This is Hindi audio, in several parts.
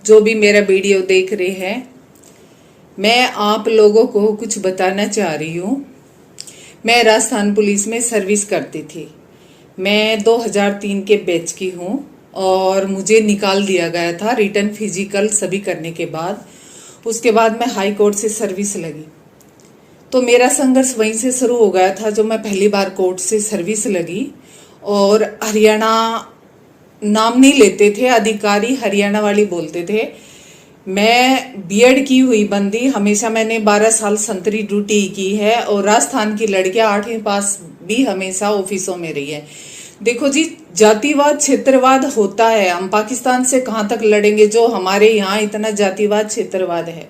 जो भी मेरा वीडियो देख रहे हैं, मैं आप लोगों को कुछ बताना चाह रही हूँ। मैं राजस्थान पुलिस में सर्विस करती थी। मैं 2003 के बैच की हूँ और मुझे निकाल दिया गया था रिटर्न फिजिकल सभी करने के बाद। उसके बाद मैं हाई कोर्ट से सर्विस लगी, तो मेरा संघर्ष वहीं से शुरू हो गया था जो मैं पहली बार कोर्ट से सर्विस लगी। और हरियाणा नाम नहीं लेते थे, अधिकारी हरियाणा वाली बोलते थे। मैं बीएड की हुई बंदी, हमेशा मैंने 12 साल संतरी ड्यूटी की है और राजस्थान की लड़कियां 8वीं पास भी हमेशा ऑफिसों में रही है। देखो जी, जातिवाद क्षेत्रवाद होता है, हम पाकिस्तान से कहाँ तक लड़ेंगे जो हमारे यहाँ इतना जातिवाद क्षेत्रवाद है।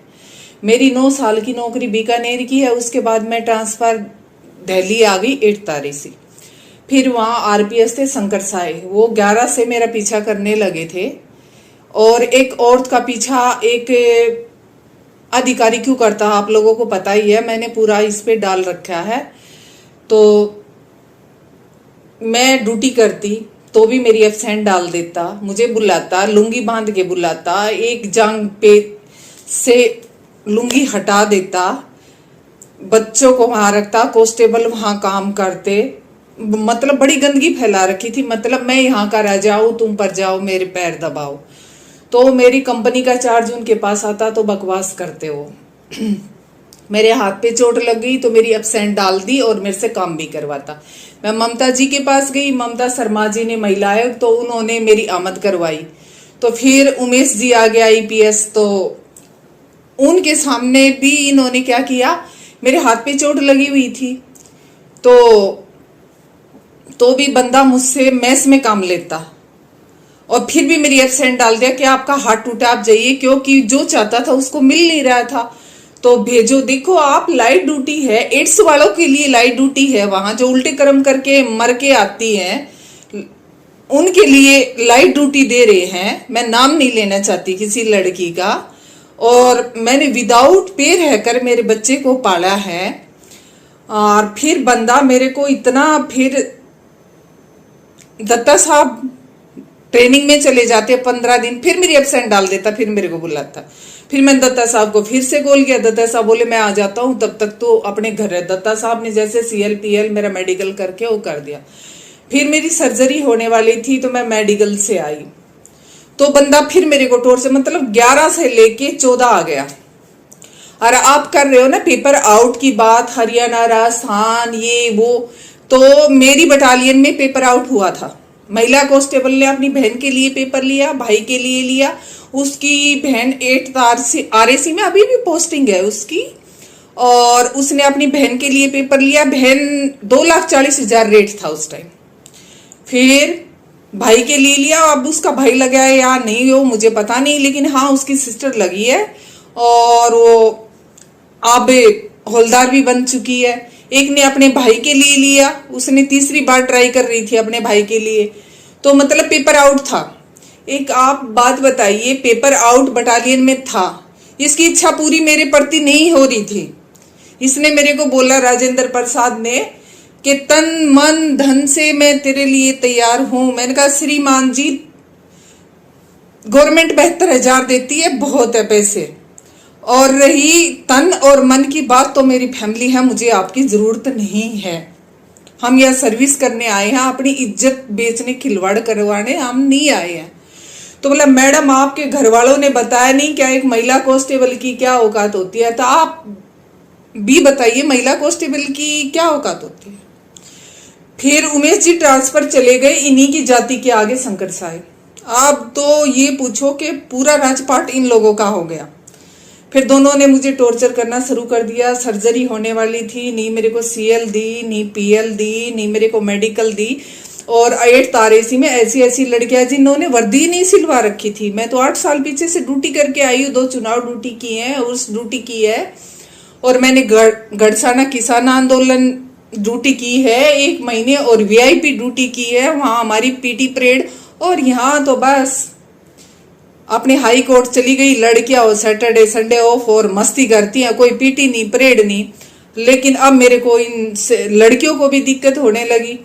मेरी 9 साल की नौकरी बीकानेर की है, उसके बाद मैं ट्रांसफर दिल्ली आ गई 8 तारीख से। फिर वहाँ आरपीएस थे शंकर साय, वो 11 से मेरा पीछा करने लगे थे। और एक औरत का पीछा एक अधिकारी क्यों करता आप लोगों को पता ही है, मैंने पूरा इस पे डाल रखा है। तो मैं ड्यूटी करती तो भी मेरी एब्सेंट डाल देता, मुझे बुलाता, लुंगी बांध के बुलाता, एक जांग पे से लुंगी हटा देता, बच्चों को वहां रखता, कांस्टेबल वहां काम करते, मतलब बड़ी गंदगी फैला रखी थी। मतलब मैं यहाँ का राजा हूँ, तुम पर जाओ, मेरे पैर दबाओ। तो मेरी कंपनी का चार्ज उनके पास आता तो बकवास करते हो। मेरे हाथ पे चोट लग गई तो मेरी एब्सेंट डाल दी और मेरे से काम भी करवाता। मैं ममता जी के पास गई, ममता शर्मा जी ने महिला आयोग, तो उन्होंने मेरी आमद करवाई। तो फिर उमेश जी आ गया आईपीएस, तो उनके सामने भी इन्होंने क्या किया, मेरे हाथ पे चोट लगी हुई थी तो भी बंदा मुझसे मैस में काम लेता और फिर भी मेरी एब्सेंट डाल दिया कि आपका हाथ टूटा, आप जाइए, क्योंकि जो चाहता था उसको मिल नहीं रहा था। तो भेजो, देखो आप, लाइट ड्यूटी है, एड्स वालों के लिए लाइट ड्यूटी है, वहां जो उल्टे कर्म करके मर के आती हैं उनके लिए लाइट ड्यूटी दे रहे हैं। मैं नाम नहीं लेना चाहती किसी लड़की का। और मैंने विदाउट पे रहकर मेरे बच्चे को पाला है। और फिर बंदा मेरे को इतना, फिर दत्ता साहब ट्रेनिंग में चले जाते 15 दिन, फिर मेरी एब्सेंट डाल देता, फिर मेरे को बुलाता। फिर मैं दत्ता साहब को फिर से कॉल किया, दत्ता साहब बोले मैं आ जाता हूँ, तब तक तो अपने घर है। दत्ता साहब ने जैसे CLPL मेरा मेडिकल करके वो कर दिया। फिर मेरी सर्जरी होने वाली थी तो मैं मेडिकल से आई, तो बंदा फिर मेरे को टोर से, मतलब 11 से लेके 14 आ गया। और आप कर रहे हो ना पेपर आउट की बात, हरियाणा राजस्थान ये वो, तो मेरी बटालियन में पेपर आउट हुआ था। महिला कांस्टेबल ने अपनी बहन के लिए पेपर लिया, भाई के लिए लिया। उसकी बहन 8 RAC में अभी भी पोस्टिंग है उसकी, और उसने अपनी बहन के लिए पेपर लिया। बहन 2,40,000 रेट था उस टाइम। फिर भाई के लिए लिया, अब उसका भाई लगा है या नहीं वो मुझे पता नहीं, लेकिन हाँ उसकी सिस्टर लगी है और वो अब हौलदार भी बन चुकी है। एक ने अपने भाई के लिए लिया, उसने तीसरी बार ट्राई कर रही थी अपने भाई के लिए, तो मतलब पेपर आउट था। एक आप बात बताइए, पेपर आउट बटालियन में था, इसकी इच्छा पूरी मेरे प्रति नहीं हो रही थी। इसने मेरे को बोला, राजेंद्र प्रसाद ने, कि तन मन धन से मैं तेरे लिए तैयार हूं। मैंने कहा श्रीमान जी, गवर्नमेंट 72,000 देती है, बहुत है पैसे, और रही तन और मन की बात तो मेरी फैमिली है, मुझे आपकी जरूरत नहीं है। हम यह सर्विस करने आए हैं, अपनी इज्जत बेचने, खिलवाड़ करवाने हम नहीं आए हैं। तो बोला मैडम आपके घर वालों ने बताया नहीं क्या एक महिला कांस्टेबल की क्या औकात होती है, तो आप भी बताइए महिला कांस्टेबल की क्या औकात होती है। फिर उमेश जी ट्रांसफर चले गए, इन्हीं की जाति के आगे शंकर साहब। अब तो ये पूछो कि पूरा राजपाट इन लोगों का हो गया। फिर दोनों ने मुझे टॉर्चर करना शुरू कर दिया। सर्जरी होने वाली थी, नहीं मेरे को CL दी, नहीं PL दी, नहीं मेरे को मेडिकल दी। और 8 RAC में ऐसी ऐसी लड़कियां जिन्होंने वर्दी नहीं सिलवा रखी थी। मैं तो 8 साल पीछे से ड्यूटी करके आई हूँ, 2 चुनाव ड्यूटी की है, उस ड्यूटी की है, और मैंने गढ़साना किसान आंदोलन ड्यूटी की है 1 महीने, और VIP ड्यूटी की है, वहां हमारी PT परेड। और यहाँ तो बस अपने हाई कोर्ट चली गई लड़कियां, और सैटरडे संडे ऑफ और मस्ती करती हैं, कोई PT नहीं, परेड नहीं। लेकिन अब मेरे को इन लड़कियों को भी दिक्कत होने लगी।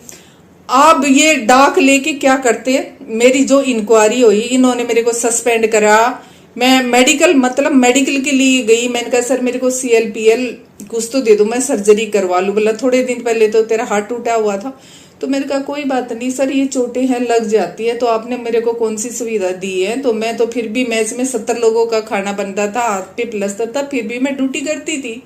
अब ये डाक लेके क्या करते हैं, मेरी जो इंक्वायरी हुई, इन्होंने मेरे को सस्पेंड करा, मैं मेडिकल मतलब मेडिकल के लिए गई। मैंने कहा सर मेरे को CLPL कुछ तो दे दो, मैं सर्जरी करवा लूँ। बोला थोड़े दिन पहले तो तेरा हाथ टूटा हुआ था। तो मैंने कहा कोई बात नहीं सर, ये चोटें हैं लग जाती है, तो आपने मेरे को कौन सी सुविधा दी है। तो मैं तो फिर भी मैच में 70 लोगों का खाना बनता था, हाथ पे प्लस्तर था, फिर भी मैं ड्यूटी करती थी।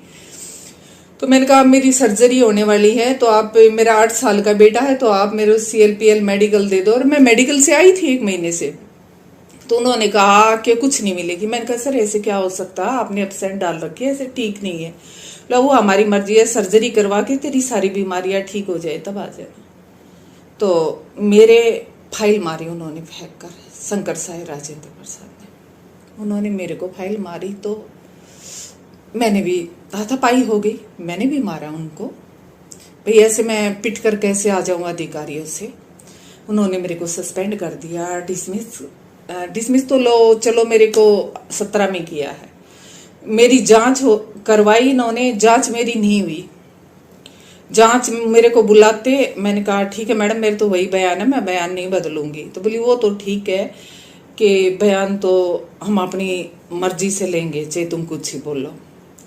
तो मैंने कहा मेरी सर्जरी होने वाली है, तो आप, मेरा 8 साल का बेटा है, तो आप मेरे CLPL मेडिकल दे दो। और मैं मेडिकल से आई थी 1 महीने से। तो उन्होंने कहा कि कुछ नहीं मिलेगी। मैंने कहा सर ऐसे क्या हो सकता, आपने एब्सेंट डाल रखी है, ऐसे ठीक नहीं है। बोला वो हमारी मर्जी है, सर्जरी करवा के तेरी सारी बीमारियां ठीक हो जाए तब आ जाना। तो मेरे फाइल मारी उन्होंने फेंक कर, शंकर साय राजेंद्र प्रसाद ने। उन्होंने मेरे को फाइल मारी तो मैंने भी हाथापाई हो गई, मैंने भी मारा उनको। भाई ऐसे मैं पिट कर कैसे आ जाऊं अधिकारियों से। उन्होंने मेरे को सस्पेंड कर दिया, डिसमिस तो लो चलो मेरे को 17 में किया है। मेरी जांच करवाई इन्होंने, जांच मेरी नहीं हुई। जांच मेरे को बुलाते, मैंने कहा ठीक है मैडम मेरे तो वही बयान है, मैं बयान नहीं बदलूंगी। तो बोली वो तो ठीक है कि बयान तो हम अपनी मर्जी से लेंगे, चाहे तुम कुछ ही बोलो।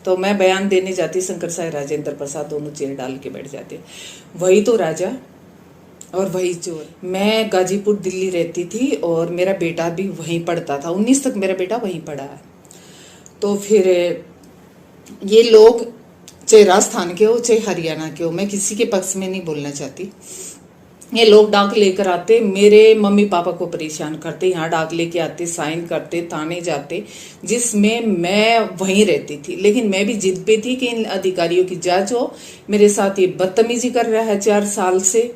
तो मैं बयान देने जाती, शंकर साय राजेंद्र प्रसाद दोनों चेयर डाल के बैठ जाते। वही तो राजा और वही चोर। मैं गाजीपुर दिल्ली रहती थी और मेरा बेटा भी वहीं पढ़ता था, 19 तक मेरा बेटा वहीं पढ़ा है। तो फिर ये लोग चाहे राजस्थान के हो चाहे हरियाणा के हो, मैं किसी के पक्ष में नहीं बोलना चाहती, ये लोग डाक लेकर आते, मेरे मम्मी पापा को परेशान करते, यहाँ डाक लेके आते, साइन करते, थाने जाते, जिसमें मैं वहीं रहती थी। लेकिन मैं भी जिद पे थी कि इन अधिकारियों की जांच हो। मेरे साथ ये बदतमीजी कर रहा है 4 साल से,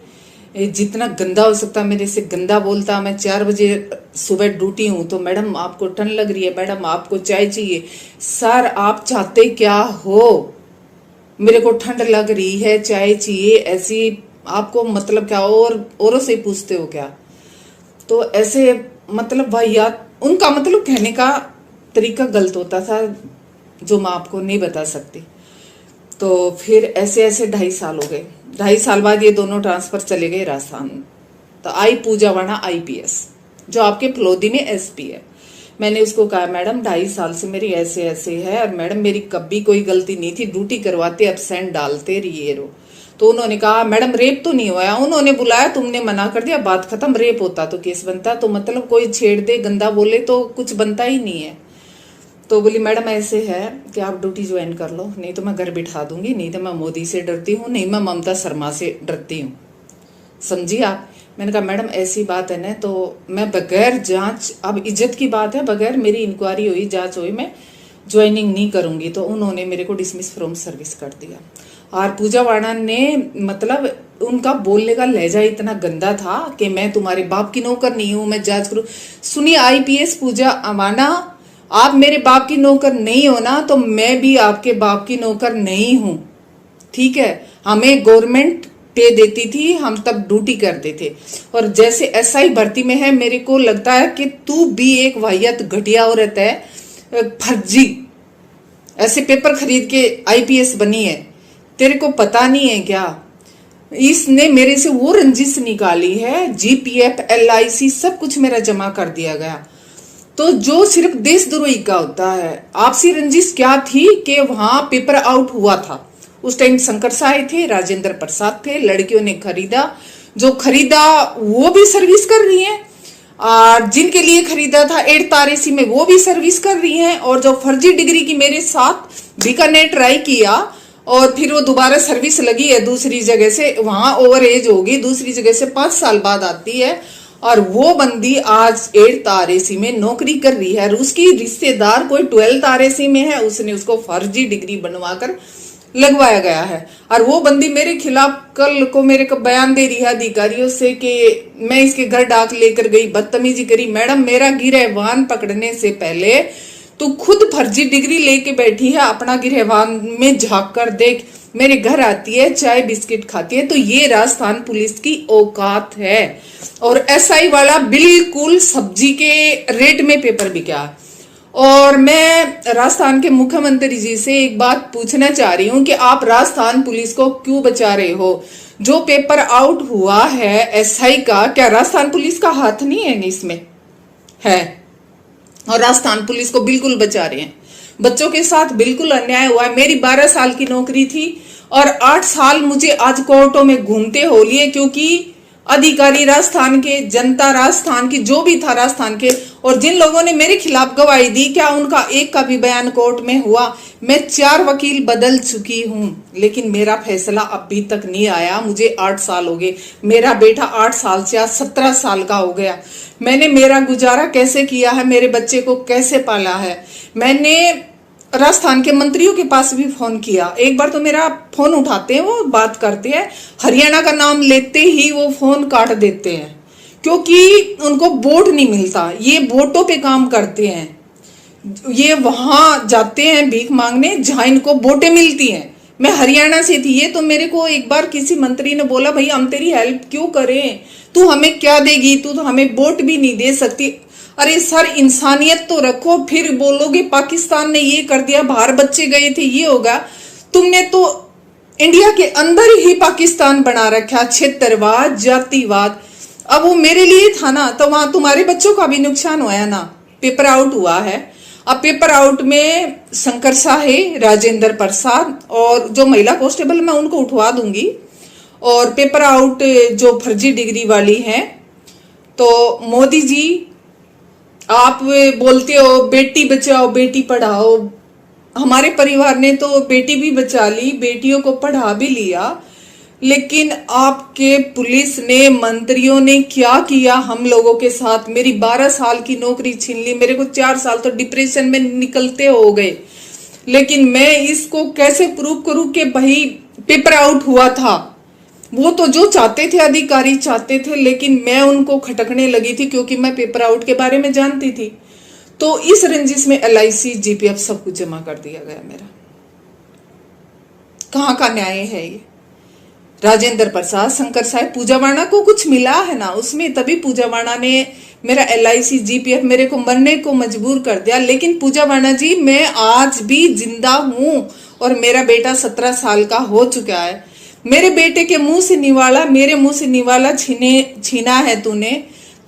जितना गंदा हो सकता मेरे से गंदा बोलता। मैं 4 बजे सुबह ड्यूटी हूँ तो मैडम आपको ठंड लग रही है, मैडम आपको चाय चाहिए। सर आप चाहते क्या हो, मेरे को ठंड लग रही है चाय चाहिए, ऐसी आपको मतलब क्या, और औरों से पूछते हो क्या। तो ऐसे मतलब वाहियात, उनका मतलब कहने का तरीका गलत होता था जो मैं आपको नहीं बता सकती। तो फिर ऐसे ऐसे 2.5 साल हो गए। 2.5 साल बाद ये दोनों ट्रांसफर चले गए राजस्थान। तो आई पूजा वाणा IPS जो आपके फलोदी में SP है। मैंने उसको कहा मैडम 2.5 साल से मेरी ऐसे ऐसे है, और मैडम मेरी कभी कोई गलती नहीं थी, ड्यूटी करवाते एब्सेंट डालते ये रो। तो उन्होंने कहा मैडम रेप तो नहीं हुआ। उन्होंने बुलाया, तुमने मना कर दिया, बात खत्म। रेप होता तो केस बनता, तो मतलब कोई छेड़ दे गंदा बोले तो कुछ बनता ही नहीं है। तो बोली मैडम ऐसे है कि आप ड्यूटी ज्वाइन कर लो, नहीं तो मैं घर बिठा दूंगी, नहीं तो मैं मोदी से डरती हूँ, नहीं मैं ममता शर्मा से डरती हूँ, समझी आप। मैंने कहा मैडम ऐसी बात है ना, तो मैं बगैर जांच, अब इज्जत की बात है, बगैर मेरी इंक्वायरी हुई जांच हुई मैं ज्वाइनिंग नहीं करूंगी। तो उन्होंने मेरे को डिसमिस फ्रॉम सर्विस कर दिया। और पूजा वाणा ने मतलब उनका बोलने का लहजा इतना गंदा था कि मैं तुम्हारे बाप की नौकर नहीं हूं, मैं जांच करूं। सुनिए IPS पूजा वाणा, आप मेरे बाप की नौकर नहीं हो ना, तो मैं भी आपके बाप की नौकर नहीं हूं, ठीक है। हमें गवर्नमेंट पे देती थी, हम तब ड्यूटी करते थे। और जैसे SI भर्ती में है, मेरे को लगता है कि तू भी एक वाहियत घटिया औरत है, फर्जी ऐसे पेपर खरीद के IPS बनी है, तेरे को पता नहीं है क्या। इसने मेरे से वो रंजिश निकाली है, GPF LIC सब कुछ मेरा जमा कर दिया गया। तो जो सिर्फ देशद्रोही का होता है, आपसी रंजिश क्या थी कि वहां पेपर आउट हुआ था। उस टाइम शंकर साय थे, राजेंद्र प्रसाद थे, लड़कियों ने खरीदा, जो खरीदा वो भी सर्विस कर रही हैं, और जिनके लिए खरीदा था 8 तारेसी में वो भी सर्विस कर रही हैं। और जो फर्जी डिग्री की मेरे साथ बीकानेर ट्राई किया और फिर वो दोबारा सर्विस लगी है दूसरी जगह से, वहां ओवर एज होगी, दूसरी जगह से 5 साल बाद आती है, और वो बंदी आज 8 तारेसी में नौकरी कर रही है। और उसकी रिश्तेदार कोई 12 तारेसी में है, उसने उसको फर्जी डिग्री बनवाकर लगवाया गया है। और वो बंदी मेरे खिलाफ कल को मेरे को बयान दे रही है अधिकारियों से कि मैं इसके घर डाक लेकर गई, बदतमीजी करी। मैडम मेरा गिरहवान पकड़ने से पहले तू खुद फर्जी डिग्री लेके बैठी है, अपना गिरहवान में झांक कर देख। मेरे घर आती है, चाय बिस्किट खाती है, तो ये राजस्थान पुलिस की औकात है। और SI वाला बिल्कुल सब्जी के रेट में पेपर बिका। और मैं राजस्थान के मुख्यमंत्री जी से एक बात पूछना चाह रही हूं कि आप राजस्थान पुलिस को क्यों बचा रहे हो। जो पेपर आउट हुआ है SI का, क्या राजस्थान पुलिस का हाथ नहीं है इसमें? है। और राजस्थान पुलिस को बिल्कुल बचा रहे हैं। बच्चों के साथ बिल्कुल अन्याय हुआ है। मेरी 12 साल की नौकरी थी और 8 साल मुझे आज कोर्टों में घूमते हो लिए, क्योंकि अधिकारी राजस्थान के, जनता राजस्थान की, जो भी था राजस्थान के, और जिन लोगों ने मेरे खिलाफ गवाही दी, क्या उनका एक का भी बयान कोर्ट में हुआ? मैं 4 वकील बदल चुकी हूं, लेकिन मेरा फैसला अभी तक नहीं आया। मुझे 8 साल हो गए। मेरा बेटा 8 साल से आज 17 साल का हो गया। मैंने मेरा गुजारा कैसे किया है, मेरे बच्चे को कैसे पाला है? मैंने राजस्थान के मंत्रियों के पास भी फोन किया। एक बार तो मेरा फोन उठाते हैं, वो बात करते हैं, हरियाणा का नाम लेते ही वो फोन काट देते हैं, क्योंकि उनको वोट नहीं मिलता। ये वोटों पे काम करते हैं। ये वहां जाते हैं भीख मांगने जहां इनको वोटें मिलती हैं। मैं हरियाणा से थी। ये तो मेरे को एक बार किसी मंत्री ने बोला, भाई हम तेरी हेल्प क्यों करें, तू हमें क्या देगी, तू तो हमें वोट भी नहीं दे सकती। अरे सर, इंसानियत तो रखो, फिर बोलोगे पाकिस्तान ने ये कर दिया, बाहर बच्चे गए थे, ये होगा। तुमने तो इंडिया के अंदर ही पाकिस्तान बना रखा, क्षेत्रवाद, जातिवाद। अब वो मेरे लिए था ना, तो वहां तुम्हारे बच्चों का भी नुकसान हुआ है ना। पेपर आउट हुआ है। अब पेपर आउट में शंकर साहे, राजेंद्र प्रसाद और जो महिला कांस्टेबल, मैं उनको उठवा दूंगी। और पेपर आउट जो फर्जी डिग्री वाली है, तो मोदी जी आप बोलते हो बेटी बचाओ बेटी पढ़ाओ। हमारे परिवार ने तो बेटी भी बचा ली, बेटियों को पढ़ा भी लिया, लेकिन आपके पुलिस ने, मंत्रियों ने क्या किया हम लोगों के साथ? मेरी 12 साल की नौकरी छीन ली। मेरे को 4 साल तो डिप्रेशन में निकलते हो गए। लेकिन मैं इसको कैसे प्रूव करूं कि भाई पेपर आउट हुआ था? वो तो जो चाहते थे, अधिकारी चाहते थे, लेकिन मैं उनको खटकने लगी थी, क्योंकि मैं पेपर आउट के बारे में जानती थी। तो इस रंजिश में LIC, GPF सब कुछ जमा कर दिया गया मेरा। कहाँ का न्याय है ये? राजेंद्र प्रसाद, शंकर साहब, पूजा वाणा को कुछ मिला है ना उसमें, तभी पूजा वाणा ने मेरा LIC, GPF मेरे को मरने को मजबूर कर दिया। लेकिन पूजा वाणा जी, मैं आज भी जिंदा हूं और मेरा बेटा 17 साल का हो चुका है। मेरे बेटे के मुंह से निवाला, मेरे मुंह से निवाला छीना है तूने,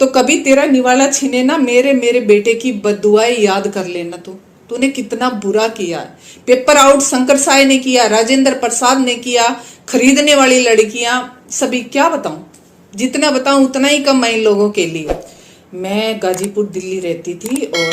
तो कभी तेरा निवाला छीने ना मेरे बेटे की बददुआएं याद कर लेना। तूने कितना बुरा किया। पेपर आउट शंकर साय ने किया, राजेंद्र प्रसाद ने किया, खरीदने वाली लड़कियां, सभी क्या बताऊं? जितना बताऊं उतना ही कम है इन लोगों के लिए। मैं गाजीपुर दिल्ली रहती थी और